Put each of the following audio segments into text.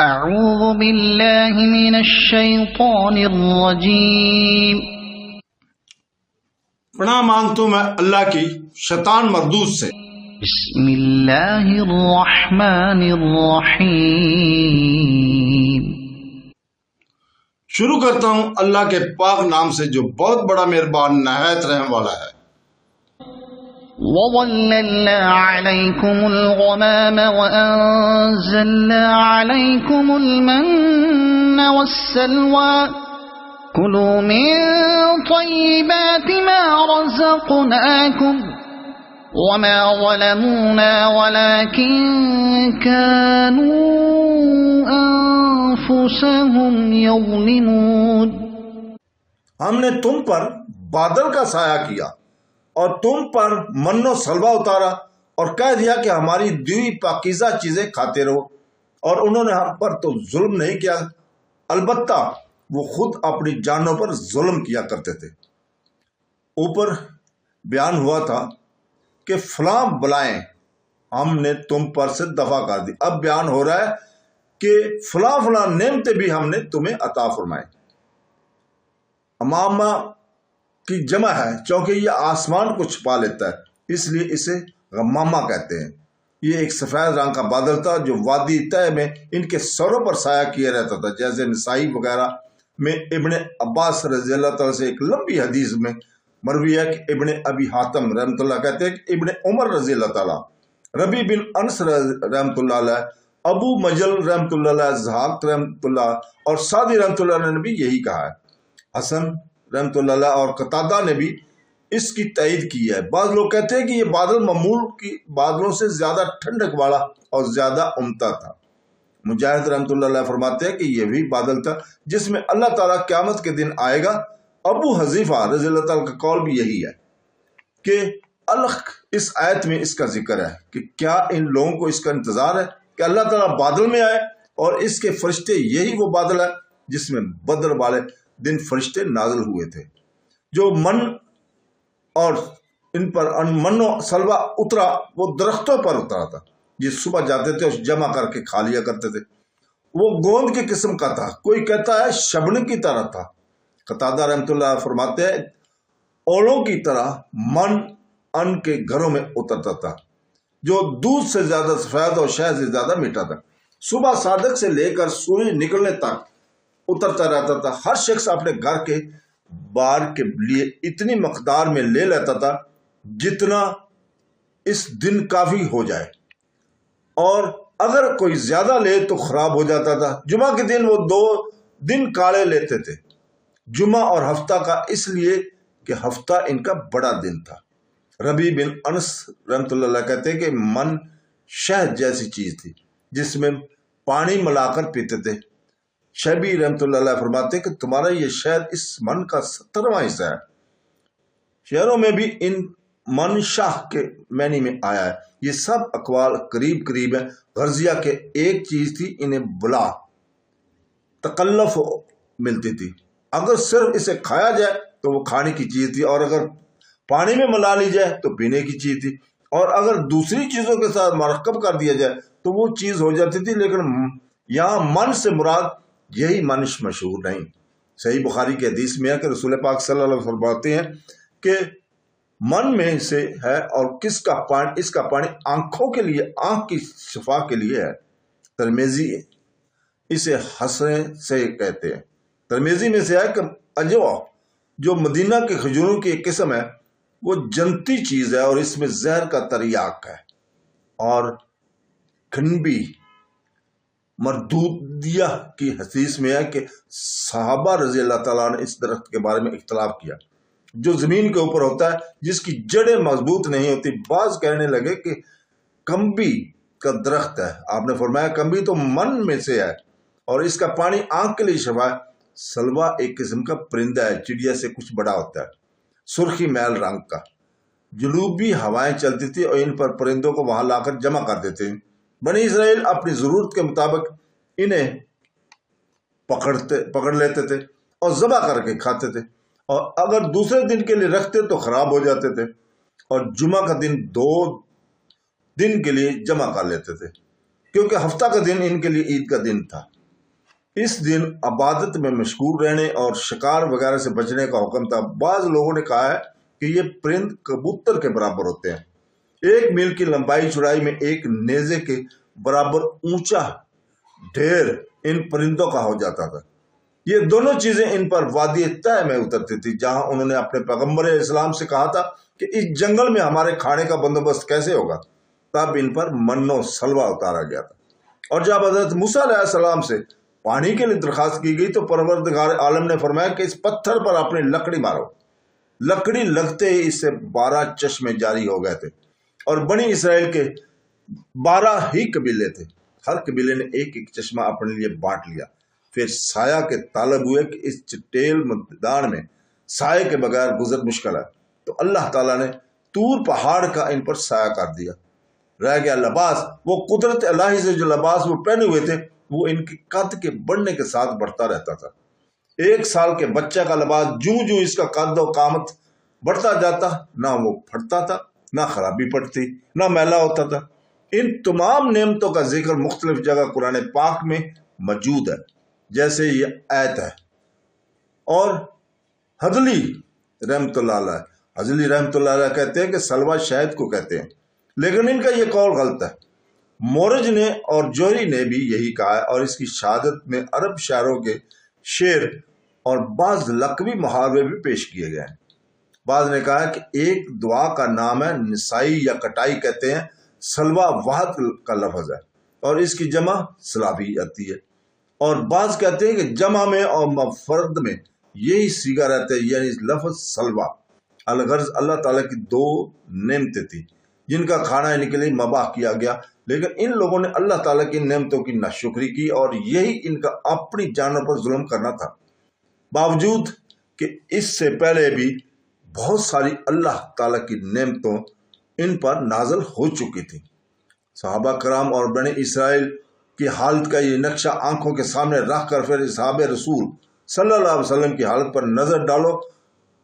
اعوذ باللہ من الشیطان الرجیم۔ پناہ مانگتا ہوں میں اللہ کی شیطان مردود سے۔ بسم اللہ الرحمن الرحیم۔ شروع کرتا ہوں اللہ کے پاک نام سے جو بہت بڑا مہربان نہایت رحم والا ہے۔ وَظَلَّلْنَا عَلَيْكُمُ الْغَمَامَ وَأَنزَلْنَا عَلَيْكُمُ الْمَنَّ وَالسَّلْوَىٰ كُلُوا مِن طَيِّبَاتِ مَا رَزَقْنَاكُمْ وَمَا ظَلَمُونَا وَلَٰكِن كَانُوا أَنفُسَهُمْ يَظْلِمُونَ۔ ہم نے تم پر بادل کا سایہ کیا اور تم پر من و سلوہ اتارا اور کہہ دیا کہ ہماری دی پاکیزہ چیزیں کھاتے رہو، اور انہوں نے ہم پر تو ظلم نہیں کیا، البتہ وہ خود اپنی جانوں پر ظلم کیا کرتے تھے۔ اوپر بیان ہوا تھا کہ فلاں بلائیں ہم نے تم پر سے دفع کر دی، اب بیان ہو رہا ہے کہ فلاں فلاں نعمتیں بھی ہم نے تمہیں عطا فرمائیں۔ امامہ کی جمع ہے چونکہ یہ آسمان کو چھپا لیتا ہے، اس لیے اسے غمامہ کہتے ہیں۔ یہ ایک سفید رنگ کا بادل تھا جو وادی طے میں ان کے سروں پر سایہ کیا رہتا تھا، جیسے نسائی وغیرہ میں ابن عباس رضی اللہ تعالیٰ سے ایک لمبی حدیث میں مروی ہے کہ ابن ابی حاتم رحمۃ اللہ کہتے ہیں کہ ابن عمر رضی اللہ تعالیٰ، ربی بن انس رحمۃ اللہ علیہ، ابو مجل رحمۃ اللہ علیہ، زہاق رحمۃ اللہ اور سعدی رحمۃ اللہ علیہ نے بھی یہی کہا ہے۔ حسن رحمۃ اللہ علیہ اور قتادہ نے بھی اس کی تائید کی ہے۔ بعض لوگ کہتے ہیں کہ یہ بادل معمول کی بادلوں سے زیادہ ٹھنڈک والا اور زیادہ عمدہ تھا۔ مجاہد رحمۃ اللہ علیہ فرماتے ہیں کہ یہ بھی بادل تھا جس میں اللہ تعالیٰ قیامت کے دن آئے گا۔ ابو حذیفہ رضی اللہ تعالیٰ کا قول بھی یہی ہے کہ الخ اس آیت میں اس کا ذکر ہے کہ کیا ان لوگوں کو اس کا انتظار ہے کہ اللہ تعالیٰ بادل میں آئے، اور اس کے فرشتے یہی وہ بادل ہے جس میں بدر والے دن فرشتے نازل ہوئے تھے، جو من اور ان پر من و سلوہ اترا وہ درختوں پر اترا تھا، یہ صبح جاتے تھے اور جمع کر کے کھا لیا کرتے تھے۔ وہ گوند کی قسم کا تھا، کوئی کہتا ہے شبنم کی طرح تھا۔ قتادہ رحمۃ اللہ فرماتے ہیں اولوں کی طرح من ان کے گھروں میں اترتا تھا، جو دودھ سے زیادہ سفید اور شہد سے زیادہ میٹھا تھا۔ صبح صادق سے لے کر سورج نکلنے تک اترتا رہتا تھا۔ ہر شخص اپنے گھر کے بار کے لیے اتنی مقدار میں لے لیتا تھا جتنا اس دن کافی ہو جائے، اور اگر کوئی زیادہ لے تو خراب ہو جاتا تھا۔ جمعہ کے دن وہ 2 دن کاڑے لیتے تھے، جمعہ اور ہفتہ کا، اس لیے کہ ہفتہ ان کا بڑا دن تھا۔ ربی بن انس رحمۃ اللہ علیہ کہتے ہیں کہ من شہد جیسی چیز تھی جس میں پانی ملا کر پیتے تھے۔ شیبی رحمۃ اللہ علیہ فرماتے ہیں کہ تمہارا یہ شہد اس من کا 70واں حصہ ہے۔ شعروں میں بھی ان من شاہ کے معنی میں آیا ہے۔ یہ سب اقوال قریب قریب ہیں۔ غرضیہ کے ایک چیز تھی، انہیں بلا تکلف ملتی تھی۔ اگر صرف اسے کھایا جائے تو وہ کھانے کی چیز تھی، اور اگر پانی میں ملا لی جائے تو پینے کی چیز تھی، اور اگر دوسری چیزوں کے ساتھ مرکب کر دیا جائے تو وہ چیز ہو جاتی تھی۔ لیکن یہاں من سے مراد یہی منش مشہور نہیں۔ صحیح بخاری کی حدیث میں ہے کہ رسول پاک صلی اللہ علیہ وسلم فرماتے ہیں کہ من میں سے ہے، اور اس کا پانی آنکھوں کے لیے، آنکھ کی شفا کے لیے ہے۔ ترمذی اسے حسن سے کہتے ہیں۔ ترمذی میں سے ہے کہ اجوا جو مدینہ کے کھجوروں کی ایک قسم ہے، وہ جنتی چیز ہے اور اس میں زہر کا تریاق ہے۔ اور کھنبی مردودیہ کی حدیث میں ہے کہ صحابہ رضی اللہ تعالیٰ نے اس درخت کے بارے میں اختلاف کیا جو زمین کے اوپر ہوتا ہے، جس کی جڑیں مضبوط نہیں ہوتی۔ بعض کہنے لگے کہ کمبی کا درخت ہے، آپ نے فرمایا کمبی تو من میں سے ہے اور اس کا پانی آنکھ کے لیے شفا ہے۔ سلوا ایک قسم کا پرندہ ہے، چڑیا سے کچھ بڑا ہوتا ہے، سرخی میل رنگ کا۔ جنوبی ہوائیں چلتی تھی اور ان پر پرندوں کو وہاں لا کر جمع کر دیتے ہیں۔ بنی اسرائیل اپنی ضرورت کے مطابق انہیں پکڑ لیتے تھے اور ذبح کر کے کھاتے تھے، اور اگر دوسرے دن کے لیے رکھتے تو خراب ہو جاتے تھے، اور جمعہ کا دن 2 دن کے لیے جمع کر لیتے تھے۔ کیونکہ ہفتہ کا دن ان کے لیے عید کا دن تھا۔ اس دن عبادت میں مشغول رہنے اور شکار وغیرہ سے بچنے کا حکم تھا۔ بعض لوگوں نے کہا ہے کہ یہ پرند کبوتر کے برابر ہوتے ہیں۔ 1 میل کی لمبائی چوڑائی میں ایک نیزے کے برابر اونچا ڈھیر ان پرندوں کا ہو جاتا تھا۔ یہ دونوں چیزیں ان پر وادی طے میں اترتی تھی، جہاں انہوں نے اپنے پیغمبر اسلام سے کہا تھا کہ اس جنگل میں ہمارے کھانے کا بندوبست کیسے ہوگا۔ تب ان پر من و سلوہ اتارا گیا تھا۔ اور جب حضرت موسیٰ علیہ السلام سے پانی کے لیے درخواست کی گئی تو پروردگار عالم نے فرمایا کہ اس پتھر پر اپنی لکڑی مارو۔ لکڑی لگتے ہی اس سے 12 چشمے جاری ہو گئے تھے، اور بنی اسرائیل کے 12 ہی قبیلے تھے۔ ہر قبیلے نے ایک ایک چشمہ اپنے لیے بانٹ لیا۔ پھر سایہ کے طالب ہوئے کہ اس چٹیل میدان میں سائے کے بغیر گزر مشکل ہے، تو اللہ تعالیٰ نے طور پہاڑ کا ان پر سایہ کر دیا۔ رہ گیا لباس، وہ قدرت الہی سے جو لباس وہ پہنے ہوئے تھے وہ ان کے قد کے بڑھنے کے ساتھ بڑھتا رہتا تھا۔ 1 سال کے بچہ کا لباس جوں اس کا قد و قامت بڑھتا جاتا، نہ وہ پھٹتا تھا، نہ خرابی پڑتی، نہ میلا ہوتا تھا۔ ان تمام نعمتوں کا ذکر مختلف جگہ قرآن پاک میں موجود ہے، جیسے یہ آیت ہے۔ اور حضلی رحمۃ اللہ علیہ کہتے ہیں کہ سلوہ شہد کو کہتے ہیں، لیکن ان کا یہ قول غلط ہے۔ مورج نے اور جوہری نے بھی یہی کہا ہے، اور اس کی شہادت میں عرب شاعروں کے شعر اور بعض لقبی محاورے بھی پیش کیے گئے ہیں۔ بعض نے کہا کہ ایک دعا کا نام ہے نسائی یا کٹائی کہتے ہیں، سلوہ واحد کا لفظ ہے اور اس کی جمع سلابی آتی ہے۔ اور بعض کہتے ہیں کہ جمع میں اور مفرد میں یہی صیغہ رہتا ہے، یعنی لفظ سلوہ۔ الغرض اللہ تعالیٰ کی 2 نعمتیں تھیں جن کا کھانا ان کے لیے مباح کیا گیا، لیکن ان لوگوں نے اللہ تعالیٰ کی نعمتوں کی ناشکری کی، اور یہی ان کا اپنی جانوں پر ظلم کرنا تھا، باوجود کہ اس سے پہلے بھی بہت ساری اللہ تعالیٰ کی نعمتوں ان پر نازل ہو چکی تھی۔ صحابہ کرام اور بنی اسرائیل کی حالت کا یہ نقشہ آنکھوں کے سامنے رکھ کر پھر اصحاب رسول صلی اللہ علیہ وسلم کی حالت پر نظر ڈالو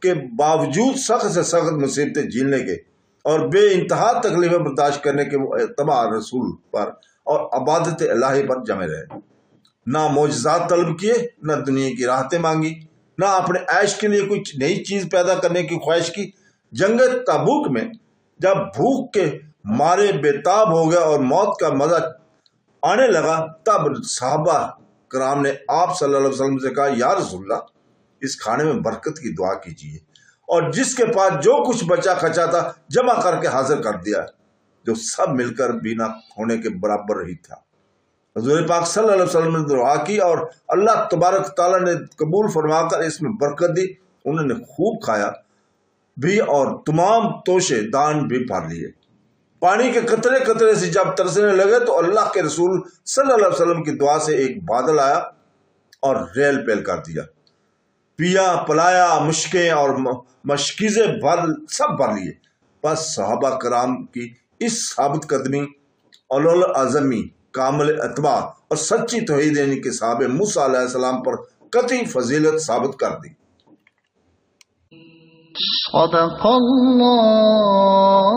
کہ باوجود سخت سے سخت مصیبتیں جھیلنے کے اور بے انتہا تکلیفیں برداشت کرنے کے وہ اتباع رسول پر اور عبادت الہی پر جمے رہے۔ نہ معجزات طلب کیے، نہ دنیا کی راحتیں مانگی، نہ اپنے عیش کے لیے کوئی نئی چیز پیدا کرنے کی خواہش کی۔ جنگ تبوک میں جب بھوک کے مارے بے تاب ہو گئے اور موت کا مزہ آنے لگا، تب صحابہ کرام نے آپ صلی اللہ علیہ وسلم سے کہا، یا رسول اللہ، اس کھانے میں برکت کی دعا کیجیے، اور جس کے پاس جو کچھ بچا کھچا تھا جمع کر کے حاضر کر دیا، جو سب مل کر بھی نہ ہونے کے برابر ہی تھا۔ حضور پاک صلی اللہ علیہ وسلم نے دعا کی اور اللہ تبارک تعالیٰ نے قبول فرما کر اس میں برکت دی۔ انہوں نے خوب کھایا بھی اور تمام توشے دان بھی بھر لیے۔ پانی کے قطرے قطرے سے جب ترسنے لگے تو اللہ کے رسول صلی اللہ علیہ وسلم کی دعا سے ایک بادل آیا اور ریل پیل کر دیا، پیا پلایا، مشکیں اور مشکیزیں سب بھر لیے۔ بس صحابہ کرام کی اس ثابت قدمی، اولو العزمی، کامل اتباع اور سچی توحید یعنی کہ صحابہ موسیٰ علیہ السلام پر قطعی فضیلت ثابت کر دی۔ صدق اللہ